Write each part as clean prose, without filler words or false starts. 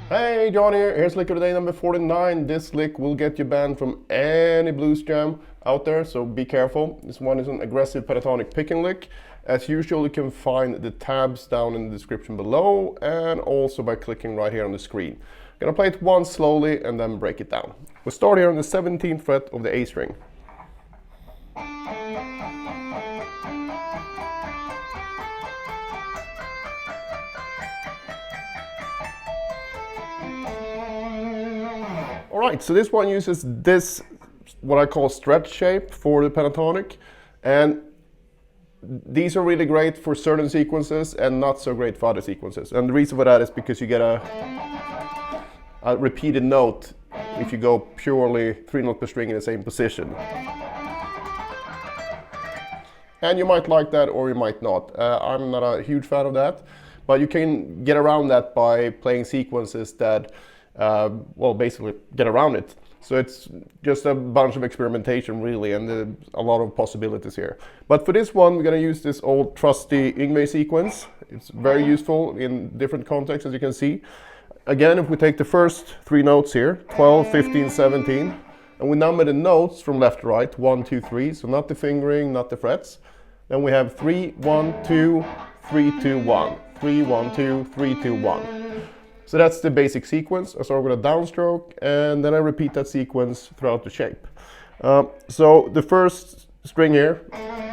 Hey, John here. Here's lick of the day number 49. This lick will get you banned from any blues jam out there, so be careful. This one is an aggressive pentatonic picking lick. As usual, you can find the tabs down in the description below and also by clicking right here on the screen. I'm gonna play it once slowly and then break it down. We'll start here on the 17th fret of the A string. Alright, so this one uses this, what I call stretch shape for the pentatonic, and these are really great for certain sequences and not so great for other sequences. And the reason for that is because you get a repeated note if you go purely 3 notes per string in the same position. And you might like that or you might not. I'm not a huge fan of that, but you can get around that by playing sequences that well, basically get around it. So it's just a bunch of experimentation really, and a lot of possibilities here. But for this one, we're gonna use this old trusty Yngwie sequence. It's very useful in different contexts, as you can see. Again, if we take the first 3 notes here, 12, 15, 17, and we number the notes from left to right, 1, 2, 3, so not the fingering, not the frets. Then we have 3, 1, 2, 3, 2, 1, 3, 1, 2, 3, 2, 1. So that's the basic sequence. I start with a downstroke and then I repeat that sequence throughout the shape. So the first string here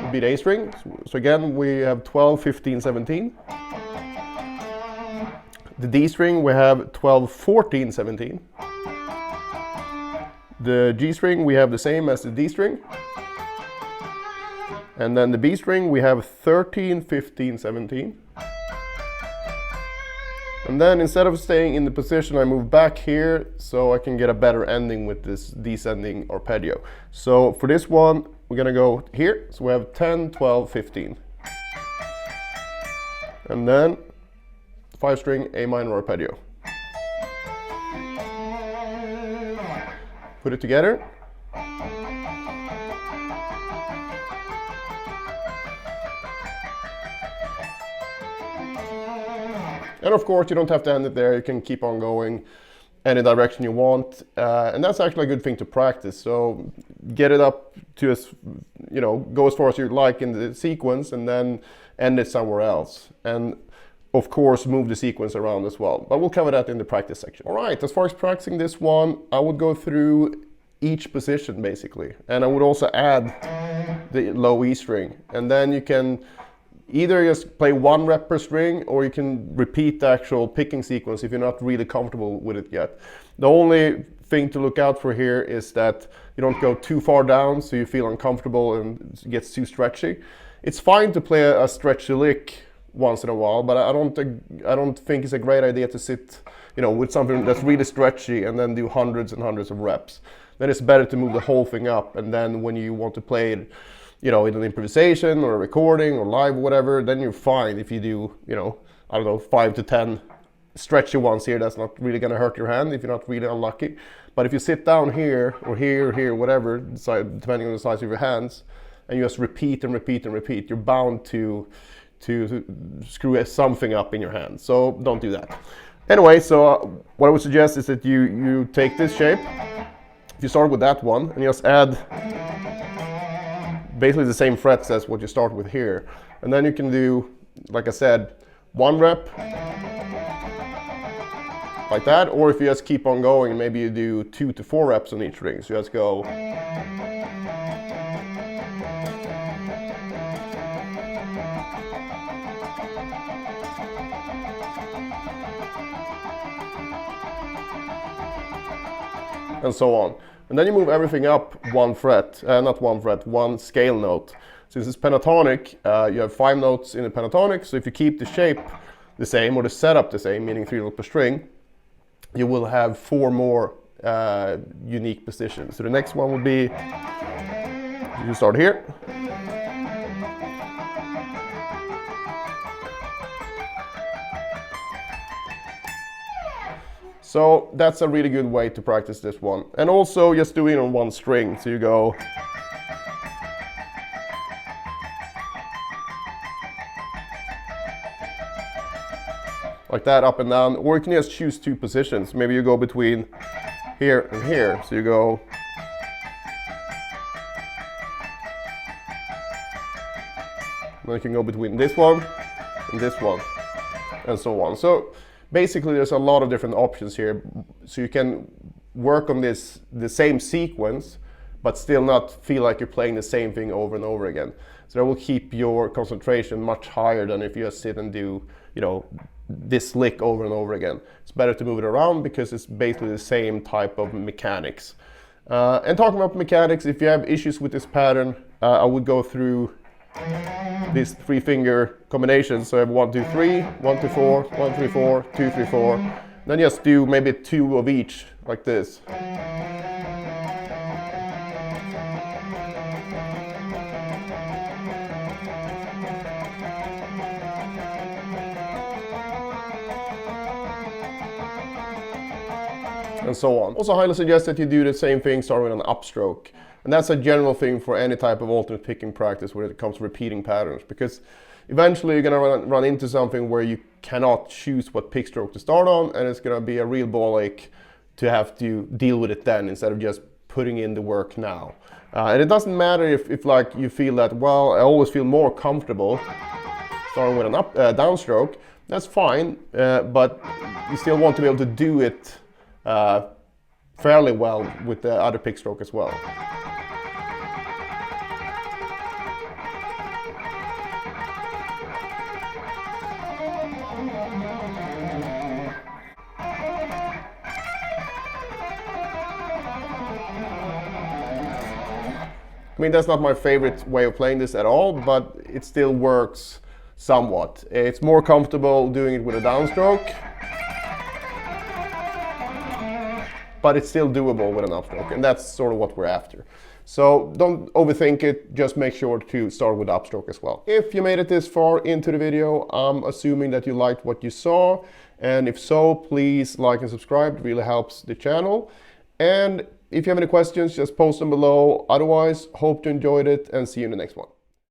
would be the A string. So again, we have 12, 15, 17. The D string, we have 12, 14, 17. The G string, we have the same as the D string. And then the B string, we have 13, 15, 17. And then instead of staying in the position, I move back here so I can get a better ending with this descending arpeggio. So for this one, we're gonna go here. So we have 10, 12, 15. And then 5 string A minor arpeggio. Put it together. And of course, you don't have to end it there. You can keep on going any direction you want. And that's actually a good thing to practice. So get it up to as, you know, go as far as you like in the sequence and then end it somewhere else. And of course, move the sequence around as well. But we'll cover that in the practice section. All right, as far as practicing this one, I would go through each position basically. And I would also add the low E string. And then you can either just play 1 rep per string, or you can repeat the actual picking sequence if you're not really comfortable with it yet. The only thing to look out for here is that you don't go too far down so you feel uncomfortable and it gets too stretchy. It's fine to play a stretchy lick once in a while, but I don't think it's a great idea to sit, you know, with something that's really stretchy and then do hundreds and hundreds of reps. Then it's better to move the whole thing up, and then when you want to play it, you know, in an improvisation or a recording or live or whatever, then you're fine if you do, you know, I don't know, 5 to 10 stretchy ones here. That's not really gonna hurt your hand if you're not really unlucky. But if you sit down here or here or here, whatever, depending on the size of your hands, and you just repeat and repeat and repeat, you're bound to screw something up in your hand. So don't do that. Anyway, so what I would suggest is that you take this shape. If you start with that one and just add basically the same frets as what you start with here. And then you can do, like I said, 1 rep, like that, or if you just keep on going, maybe you do 2 to 4 reps on each string. So you just go. And so on. And then you move everything up 1 fret, not 1 fret, 1 scale note. Since it's pentatonic, you have 5 notes in the pentatonic, so if you keep the shape the same or the setup the same, meaning 3 notes per string, you will have 4 more unique positions. So the next one would be, you start here. So that's a really good way to practice this one. And also just do it on 1 string. So you go. like that, up and down, or you can just choose 2 positions. Maybe you go between here and here, so you go then you can go between this one and this one, and so on. So basically there's a lot of different options here, so you can work on the same sequence but still not feel like you're playing the same thing over and over again. So that will keep your concentration much higher than if you just sit and do, you know, this lick over and over again. It's better to move it around because it's basically the same type of mechanics. And talking about mechanics, if you have issues with this pattern, I would go through these 3-finger combinations. So I have 1, 2, 3, 1, 2, 4, 1, 3, 4, 2, 3, 4. Then just do maybe 2 of each, like this. And so on. Also highly suggest that you do the same thing starting with an upstroke. And that's a general thing for any type of alternate picking practice when it comes to repeating patterns, because eventually you're going to run into something where you cannot choose what pick stroke to start on, and it's going to be a real ball ache to have to deal with it then instead of just putting in the work now. And it doesn't matter if like you feel that, well, I always feel more comfortable starting with an downstroke. That's fine, but you still want to be able to do it fairly well with the other pick stroke as well. I mean, that's not my favorite way of playing this at all, but it still works somewhat. It's more comfortable doing it with a downstroke, but it's still doable with an upstroke, and that's sort of what we're after. So don't overthink it, just make sure to start with the upstroke as well. If you made it this far into the video, I'm assuming that you liked what you saw, and if so, please like and subscribe, it really helps the channel. And if you have any questions, just post them below. Otherwise, hope you enjoyed it and see you in the next one.